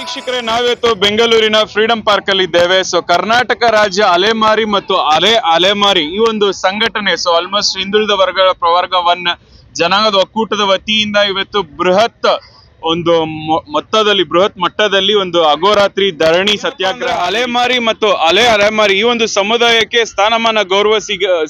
ವೀಕ್ಷಕರೇ, ನಾವಿವತ್ತು ಬೆಂಗಳೂರಿನ ಫ್ರೀಡಂ ಪಾರ್ಕ್ ಅಲ್ಲಿ ಇದ್ದೇವೆ. ಸೊ ಕರ್ನಾಟಕ ರಾಜ್ಯ ಅಲೆಮಾರಿ ಮತ್ತು ಅಲೆಮಾರಿ ಈ ಒಂದು ಸಂಘಟನೆ, ಸೊ ಆಲ್ಮೋಸ್ಟ್ ಹಿಂದುಳಿದ ಪ್ರವರ್ಗ 1 ಜನಾಂಗದ ಒಕ್ಕೂಟದ ವತಿಯಿಂದ ಇವತ್ತು ಬೃಹತ್ ಮಟ್ಟದಲ್ಲಿ ಒಂದು ಅಗೋರಾತ್ರಿ ಧರಣಿ ಸತ್ಯಾಗ್ರಹ. ಅಲೆಮಾರಿ ಮತ್ತು ಅಲೆಮಾರಿ ಈ ಒಂದು ಸಮುದಾಯಕ್ಕೆ ಸ್ಥಾನಮಾನ ಗೌರವ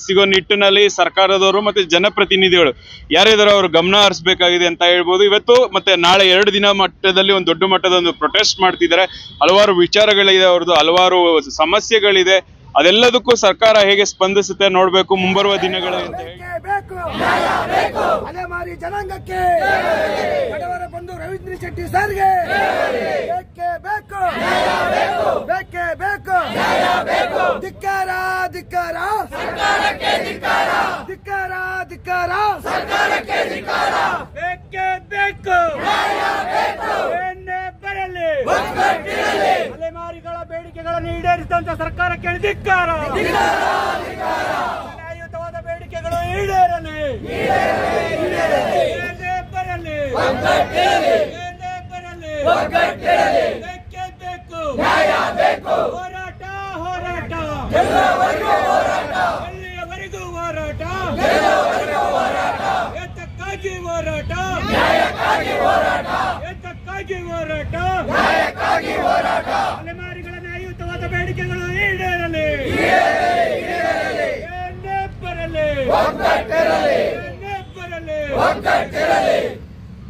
ಸಿಗೋ ನಿಟ್ಟಿನಲ್ಲಿ ಸರ್ಕಾರದವರು ಮತ್ತೆ ಜನಪ್ರತಿನಿಧಿಗಳು ಯಾರಿದಾರೋ ಅವರು ಗಮನ ಹರಿಸಬೇಕಾಗಿದೆ ಅಂತ ಹೇಳ್ಬೋದು. ಇವತ್ತು ಮತ್ತೆ ನಾಳೆ 2 ದಿನ ಮಟ್ಟದಲ್ಲಿ ಒಂದು ದೊಡ್ಡ ಮಟ್ಟದ ಒಂದು ಪ್ರೊಟೆಸ್ಟ್ ಮಾಡ್ತಿದ್ದಾರೆ. ಹಲವಾರು ವಿಚಾರಗಳಿದೆ, ಅವ್ರದ್ದು ಹಲವಾರು ಸಮಸ್ಯೆಗಳಿದೆ. ಅದೆಲ್ಲದಕ್ಕೂ ಸರ್ಕಾರ ಹೇಗೆ ಸ್ಪಂದಿಸುತ್ತೆ ನೋಡ್ಬೇಕು ಮುಂಬರುವ ದಿನಗಳಲ್ಲಿ ಅಂತ ಹೇಳಿ. ಅಲೆಮಾರಿ ಜನಾಂಗಕ್ಕೆ ಬಡವರ ಬಂಧು ರವೀಂದ್ರ ಶೆಟ್ಟಿ ಸರ್ಗೆ ಬೇಕೇ ಬೇಕು, ಬೇಕೇ ಬೇಕು. ಧಿಕ್ಕಾರ ಧಿಕ್ಕಾರ ಸರ್ಕಾರಕ್ಕೆ, ಧಿಕ್ಕಾರ ಧಿಕ್ಕಾರ ಧಿಕ್ಕಾರ ಸರ್ಕಾರಕ್ಕೆ, ಧಿಕ್ಕಾರ. ಬೇಕೇ ಬೇಕು, ಏನೇ ಬರಲಿ ಅಲೆಮಾರಿಗಳ ಬೇಡಿಕೆಗಳನ್ನು ಈಡೇರಿಸಿದಂತ ಸರ್ಕಾರಕ್ಕೆ ಧಿಕ್ಕಾರ. ನ್ಯಾಯಯುತವಾದ ಬೇಡಿಕೆಗಳು ಈಡೇರಲಿ, ಏನೇ ಬರಲಿ, ಏನೇ ಬರಲಿ, ಬೇಕೇ ಬೇಕು, ನ್ಯಾಯ ಬೇಕು. ಹೋರಾಟ ಹೋರಾಟ ಎಲ್ಲಿಯವರೆಗೂ ಹೋರಾಟ, ಏತಕ್ಕಾಗಿ ಹೋರಾಟ, ನ್ಯಾಯಕ್ಕಾಗಿ ಹೋರಾಟ, ಏತಕ್ಕಾಗಿ ಹೋರಾಟ, ನ್ಯಾಯಕ್ಕಾಗಿ ಹೋರಾಟ. ಅಲೆಮಾರಿಗಳ ನ್ಯಾಯಯುತವಾದ ಬೇಡಿಕೆಗಳು ಈಡೇರಲಿ, ಏನೇ ಬರಲಿ, ಏನೇ ಬರಲಿ,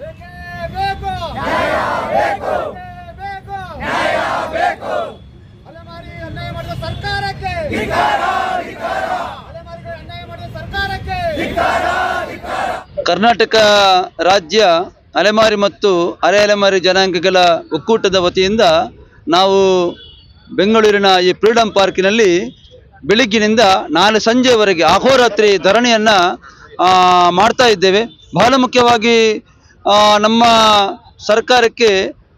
ಬೇಕೇ ಬೇಕು, ನ್ಯಾಯ ಬೇಕು, ಬೇಕು, ನ್ಯಾಯ ಬೇಕು. ಅಲೆಮಾರಿ ಅನ್ಯಾಯ ಮಾಡಿದ ಸರ್ಕಾರಕ್ಕೆ ಧಿಕ್ಕಾರ, ಅಲೆಮಾರಿಗಳ ಅನ್ಯಾಯ ಮಾಡಿದ ಸರ್ಕಾರಕ್ಕೆ ಧಿಕ್ಕಾರ. ಕರ್ನಾಟಕ ರಾಜ್ಯ ಅಲೆಮಾರಿ ಮತ್ತು ಅಲೆಮಾರಿ ಜನಾಂಗಗಳ ಒಕ್ಕೂಟದ ವತಿಯಿಂದ ನಾವು ಬೆಂಗಳೂರಿನ ಈ ಫ್ರೀಡಂ ಪಾರ್ಕಿನಲ್ಲಿ ಬೆಳಿಗ್ಗಿನಿಂದ ನಾಳೆ ಸಂಜೆವರೆಗೆ ಅಹೋರಾತ್ರಿ ಧರಣಿಯನ್ನು ಮಾಡ್ತಾ ಇದ್ದೇವೆ. ಬಹಳ ಮುಖ್ಯವಾಗಿ ನಮ್ಮ ಸರ್ಕಾರಕ್ಕೆ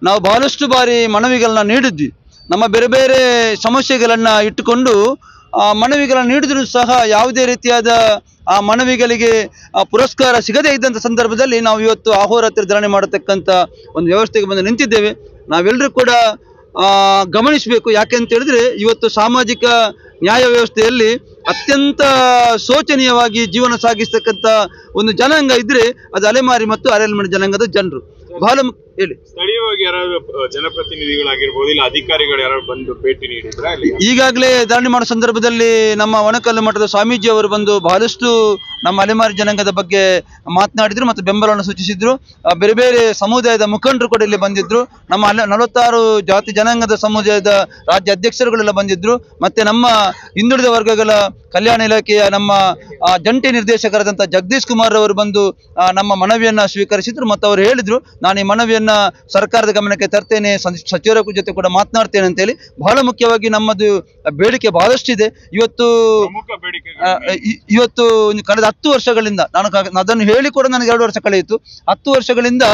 ನಾವು ಬಹಳಷ್ಟು ಬಾರಿ ಮನವಿಗಳನ್ನ ನೀಡಿದ್ವಿ. ನಮ್ಮ ಬೇರೆ ಬೇರೆ ಸಮಸ್ಯೆಗಳನ್ನು ಇಟ್ಟುಕೊಂಡು ಮನವಿಗಳನ್ನು ನೀಡಿದರೂ ಸಹ ಯಾವುದೇ ರೀತಿಯಾದ ಆ ಮನವಿಗಳಿಗೆ ಪುರಸ್ಕಾರ ಸಿಗದೇ ಇದ್ದಂಥ ಸಂದರ್ಭದಲ್ಲಿ ನಾವು ಇವತ್ತು ಅಹೋರಾತ್ರಿ ಧರಣಿ ಮಾಡತಕ್ಕಂಥ ಒಂದು ವ್ಯವಸ್ಥೆಗೆ ಬಂದು ನಿಂತಿದ್ದೇವೆ. ನಾವೆಲ್ಲರೂ ಕೂಡ ಗಮನಿಸಬೇಕು. ಯಾಕೆ ಅಂತ ಹೇಳಿದ್ರೆ ಇವತ್ತು ಸಾಮಾಜಿಕ ನ್ಯಾಯ ವ್ಯವಸ್ಥೆಯಲ್ಲಿ ಅತ್ಯಂತ ಶೋಚನೀಯವಾಗಿ ಜೀವನ ಸಾಗಿಸ್ತಕ್ಕಂಥ ಒಂದು ಜನಾಂಗ ಇದ್ರೆ ಅದು ಅಲೆಮಾರಿ ಮತ್ತು ಅಲೆಮಾರಿ ಜನಾಂಗದ ಜನರು. ಬಹಳ ಹೇಳಿ, ಸ್ಥಳೀಯವಾಗಿ ಯಾರಾದ್ರು ಜನಪ್ರತಿನಿಧಿಗಳಾಗಿರ್ಬೋದು, ಇಲ್ಲ ಅಧಿಕಾರಿಗಳು ಯಾರು ಬಂದು ಭೇಟಿ ನೀಡಿದ್ರೆ? ಈಗಾಗಲೇ ಧರಣಿ ಮಾಡೋ ಸಂದರ್ಭದಲ್ಲಿ ನಮ್ಮ ಒಣಕಲ್ಲು ಮಠದ ಸ್ವಾಮೀಜಿ ಅವರು ಬಂದು ಬಹಳಷ್ಟು ನಮ್ಮ ಅಲೆಮಾರಿ ಜನಾಂಗದ ಬಗ್ಗೆ ಮಾತನಾಡಿದ್ರು ಮತ್ತು ಬೆಂಬಲವನ್ನು ಸೂಚಿಸಿದ್ರು. ಬೇರೆ ಬೇರೆ ಸಮುದಾಯದ ಮುಖಂಡರು ಕೂಡ ಇಲ್ಲಿ ಬಂದಿದ್ರು. ನಮ್ಮ 46 ಜಾತಿ ಜನಾಂಗದ ಸಮುದಾಯದ ರಾಜ್ಯ ಅಧ್ಯಕ್ಷರುಗಳೆಲ್ಲ ಬಂದಿದ್ರು. ಮತ್ತೆ ನಮ್ಮ ಹಿಂದುಳಿದ ವರ್ಗಗಳ ಕಲ್ಯಾಣ ಇಲಾಖೆಯ ನಮ್ಮ ಜಂಟಿ ನಿರ್ದೇಶಕರಾದಂಥ ಜಗದೀಶ್ ಕುಮಾರ್ ಅವರು ಬಂದು ನಮ್ಮ ಮನವಿಯನ್ನು ಸ್ವೀಕರಿಸಿದ್ರು ಮತ್ತು ಅವರು ಹೇಳಿದ್ರು, ನಾನು ಈ ಮನವಿಯನ್ನು ಸರ್ಕಾರದ ಗಮನಕ್ಕೆ ತರ್ತೇನೆ, ಸಚಿವರ ಜೊತೆ ಕೂಡ ಮಾತನಾಡ್ತೇನೆ ಅಂತೇಳಿ. ಬಹಳ ಮುಖ್ಯವಾಗಿ ನಮ್ಮದು ಬೇಡಿಕೆ ಬಹಳಷ್ಟಿದೆ. ಇವತ್ತು ಕಳೆದ 10 ವರ್ಷಗಳಿಂದ ನಾನು ಅದನ್ನು ಹೇಳಿ ಕೂಡ ನನಗೆ 2 ವರ್ಷ ಕಳೆಯಿತು. 10 ವರ್ಷಗಳಿಂದ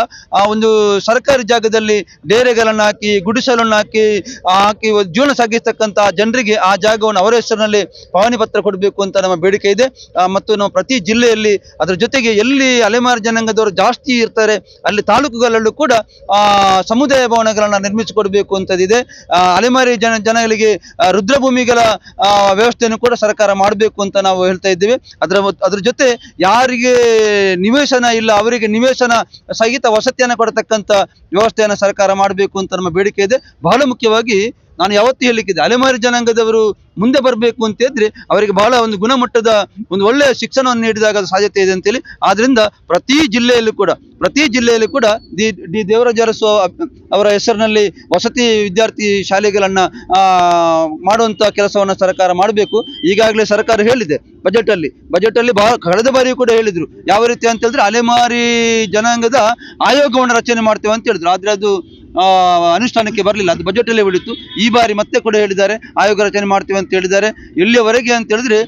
ಒಂದು ಸರ್ಕಾರಿ ಜಾಗದಲ್ಲಿ ಡೇರೆಗಳನ್ನು ಹಾಕಿ, ಗುಡಿಸಲನ್ನು ಹಾಕಿ ಜೀವನ ಸಾಗಿಸ್ತಕ್ಕಂಥ ಜನರಿಗೆ ಆ ಜಾಗವನ್ನು ಅವರ ಹೆಸರಿನಲ್ಲಿ ಪಾವನಿ ಪತ್ರ ಕೊಡಬೇಕು ಅಂತ ನಮ್ಮ ಬೇಡಿಕೆ ಇದೆ. ಮತ್ತು ನಾವು ಪ್ರತಿ ಜಿಲ್ಲೆಯಲ್ಲಿ ಅದರ ಜೊತೆಗೆ ಎಲ್ಲಿ ಅಲೆಮಾರಿ ಜನಾಂಗದವರು ಜಾಸ್ತಿ ಇರ್ತಾರೆ ಅಲ್ಲಿ ತಾಲೂಕುಗಳಲ್ಲೂ ಕೂಡ ಸಮುದಾಯ ಭವನಗಳನ್ನು ನಿರ್ಮಿಸಿಕೊಡಬೇಕು ಅಂತದಿದೆ. ಅಲೆಮಾರಿ ಜನಗಳಿಗೆ ರುದ್ರಭೂಮಿಗಳ ವ್ಯವಸ್ಥೆಯನ್ನು ಕೂಡ ಸರ್ಕಾರ ಮಾಡಬೇಕು ಅಂತ ನಾವು ಹೇಳ್ತಾ ಇದ್ದೇವೆ. ಅದ್ರ ಜೊತೆ ಯಾರಿಗೆ ನಿವೇಶನ ಇಲ್ಲ ಅವರಿಗೆ ನಿವೇಶನ ಸಹಿತ ವಸತಿಯನ್ನು ಕೊಡತಕ್ಕಂಥ ವ್ಯವಸ್ಥೆಯನ್ನು ಸರ್ಕಾರ ಮಾಡಬೇಕು ಅಂತ ನಮ್ಮ ಬೇಡಿಕೆ ಇದೆ. ಬಹಳ ಮುಖ್ಯವಾಗಿ ನಾನು ಯಾವತ್ತೂ ಹೇಳಲಿಕ್ಕಿದೆ, ಅಲೆಮಾರಿ ಜನಾಂಗದವರು ಮುಂದೆ ಬರಬೇಕು ಅಂತ ಇದ್ರೆ ಅವರಿಗೆ ಬಹಳ ಒಂದು ಗುಣಮಟ್ಟದ ಒಂದು ಒಳ್ಳೆಯ ಶಿಕ್ಷಣವನ್ನು ನೀಡಿದಾಗ ಅದು ಸಾಧ್ಯತೆ ಇದೆ ಅಂತೇಳಿ. ಆದ್ರಿಂದ ಪ್ರತಿ ಜಿಲ್ಲೆಯಲ್ಲೂ ಕೂಡ ಡಿ ದೇವರಾಜ ಅರಸು ಅವರ ಹೆಸರಿನಲ್ಲಿ ವಸತಿ ವಿದ್ಯಾರ್ಥಿ ಶಾಲೆಗಳನ್ನು ಮಾಡುವಂಥ ಕೆಲಸವನ್ನು ಸರ್ಕಾರ ಮಾಡಬೇಕು. ಈಗಾಗಲೇ ಸರ್ಕಾರ ಹೇಳಿದೆ ಬಜೆಟ್ ಅಲ್ಲಿ ಕಳೆದ ಬಾರಿಯೂ ಕೂಡ ಹೇಳಿದ್ರು. ಯಾವ ರೀತಿ ಅಂತ ಹೇಳಿದ್ರೆ ಅಲೆಮಾರಿ ಜನಾಂಗದ ಆಯೋಗವನ್ನು ರಚನೆ ಮಾಡ್ತೇವೆ ಅಂತ ಹೇಳಿದ್ರು. ಆದರೆ ಅದು ಅನುಷ್ಠಾನಕ್ಕೆ ಬರಲಿಲ್ಲ. ಅದು ಬಜೆಟ್ ಅಲ್ಲೇ ಉಳಿತು. ಈ ಬಾರಿ ಮತ್ತೆ ಕೂಡ ಹೇಳಿದ್ದಾರೆ ಆಯೋಗ ರಚನೆ ಮಾಡ್ತೇವೆ ಅಂತ ಹೇಳಿದ್ದಾರೆ. ಇಲ್ಲಿಯವರೆಗೆ ಅಂತ ಹೇಳಿದ್ರೆ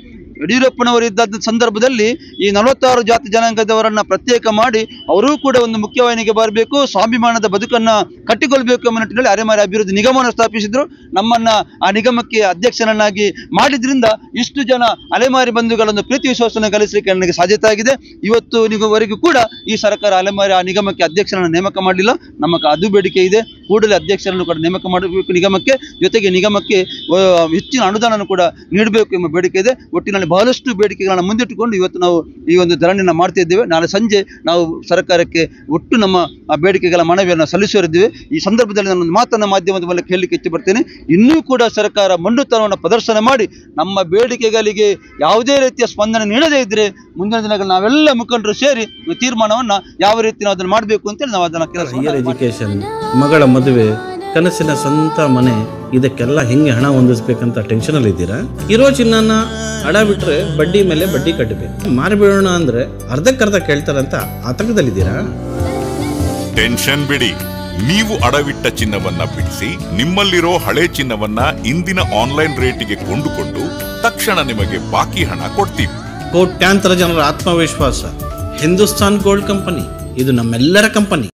ಯಡಿಯೂರಪ್ಪನವರು ಇದ್ದ ಸಂದರ್ಭದಲ್ಲಿ ಈ 46 ಜಾತಿ ಜನಾಂಗದವರನ್ನ ಪ್ರತ್ಯೇಕ ಮಾಡಿ ಅವರೂ ಕೂಡ ಒಂದು ಮುಖ್ಯವಾಹಿನಿಗೆ ಬರಬೇಕು, ಸ್ವಾಭಿಮಾನದ ಬದುಕನ್ನ ಕಟ್ಟಿಕೊಳ್ಬೇಕು ಎಂಬ ನಿಟ್ಟಿನಲ್ಲಿ ಅಲೆಮಾರಿ ಅಭಿವೃದ್ಧಿ ನಿಗಮವನ್ನು ಸ್ಥಾಪಿಸಿದ್ರು. ನಮ್ಮನ್ನ ಆ ನಿಗಮಕ್ಕೆ ಅಧ್ಯಕ್ಷರನ್ನಾಗಿ ಮಾಡಿದ್ರಿಂದ ಇಷ್ಟು ಜನ ಅಲೆಮಾರಿ ಬಂಧುಗಳನ್ನು ಪ್ರೀತಿ ವಿಶ್ವಾಸವನ್ನು ಗಳಿಸಲಿಕ್ಕೆ ನನಗೆ ಸಾಧ್ಯತೆ ಆಗಿದೆ. ಇವತ್ತುವರೆಗೂ ಕೂಡ ಈ ಸರ್ಕಾರ ಅಲೆಮಾರಿ ಆ ನಿಗಮಕ್ಕೆ ಅಧ್ಯಕ್ಷರನ್ನು ನೇಮಕ ಮಾಡಲಿಲ್ಲ. ನಮಗೆ ಅದು ಬೇಡಿಕೆ ಇದೆ, ಕೂಡಲೇ ಅಧ್ಯಕ್ಷರನ್ನು ಕೂಡ ನೇಮಕ ಮಾಡಬೇಕು ನಿಗಮಕ್ಕೆ, ಜೊತೆಗೆ ನಿಗಮಕ್ಕೆ ಹೆಚ್ಚಿನ ಅನುದಾನ ಕೂಡ ನೀಡಬೇಕು ಎಂಬ ಬೇಡಿಕೆ ಇದೆ. ಒಟ್ಟಿನಲ್ಲಿ ಬಹಳಷ್ಟು ಬೇಡಿಕೆಗಳನ್ನು ಮುಂದಿಟ್ಟುಕೊಂಡು ಇವತ್ತು ನಾವು ಈ ಒಂದು ಧರಣಿಯನ್ನು ಮಾಡ್ತಾ ಇದ್ದೇವೆ. ನಾಳೆ ಸಂಜೆ ನಾವು ಸರ್ಕಾರಕ್ಕೆ ಒಟ್ಟು ನಮ್ಮ ಬೇಡಿಕೆಗಳ ಮನವಿಯನ್ನು ಸಲ್ಲಿಸಿದ್ದೇವೆ. ಈ ಸಂದರ್ಭದಲ್ಲಿ ನಾನು ಒಂದು ಮಾತನ್ನು ಮಾಧ್ಯಮದ ಮೂಲಕ ಹೇಳಲಿಕ್ಕೆ ಇಚ್ಛೆ ಪಡ್ತೇನೆ. ಇನ್ನೂ ಕೂಡ ಸರ್ಕಾರ ಮಂಡುತನವನ್ನು ಪ್ರದರ್ಶನ ಮಾಡಿ ನಮ್ಮ ಬೇಡಿಕೆಗಳಿಗೆ ಯಾವುದೇ ರೀತಿಯ ಸ್ಪಂದನೆ ನೀಡದೇ ಇದ್ದರೆ ಮುಂದಿನ ದಿನಗಳಲ್ಲಿ ನಾವೆಲ್ಲ ಮುಖಂಡರು ಸೇರಿ ತೀರ್ಮಾನವನ್ನು ಯಾವ ರೀತಿ ನಾವು ಅದನ್ನು ಮಾಡಬೇಕು ಅಂತೇಳಿ ನಾವು ಅದನ್ನು ಕೆಲಸ. ಹೈಯರ್ ಎಜುಕೇಶನ್, ಮಗಳ ಮದುವೆ, ಕನಸಿನ ಸ್ವಂತ ಮನೆ, ಇದಕ್ಕೆಲ್ಲ ಹೆಂಗೆ ಹಣ ಹೊಂದಿಸ್ಬೇಕಂತ ಟೆನ್ಷನಲ್ಲಿ ಇದ್ದೀರಾ? ಇರೋ ಚಿನ್ನನ ಅಡ ಬಿಟ್ರೆ ಬಡ್ಡಿ ಮೇಲೆ ಬಡ್ಡಿ ಕಟ್ಟಬೇಕು, ಮಾರಿಬಿಡೋಣ ಅಂದ್ರೆ ಅರ್ಧಕ್ಕರ್ಧ ಕೇಳ್ತಾರಂತ ಆತಂಕದಲ್ಲಿದ್ದೀರಾ? ಟೆನ್ಷನ್ ಬಿಡಿ, ನೀವು ಅಡವಿಟ್ಟ ಚಿನ್ನವನ್ನ ಬಿಡಿಸಿ ನಿಮ್ಮಲ್ಲಿರೋ ಹಳೆ ಚಿನ್ನವನ್ನ ಇಂದಿನ ಆನ್ಲೈನ್ ರೇಟಿಗೆ ಕೊಂಡುಕೊಂಡು ತಕ್ಷಣ ನಿಮಗೆ ಬಾಕಿ ಹಣ ಕೊಡ್ತೀವಿ. ಕೋಟ್ಯಾಂತರ ಜನರ ಆತ್ಮವಿಶ್ವಾಸ ಹಿಂದೂಸ್ತಾನ್ ಗೋಲ್ಡ್ ಕಂಪನಿ, ಇದು ನಮ್ಮೆಲ್ಲರ ಕಂಪನಿ.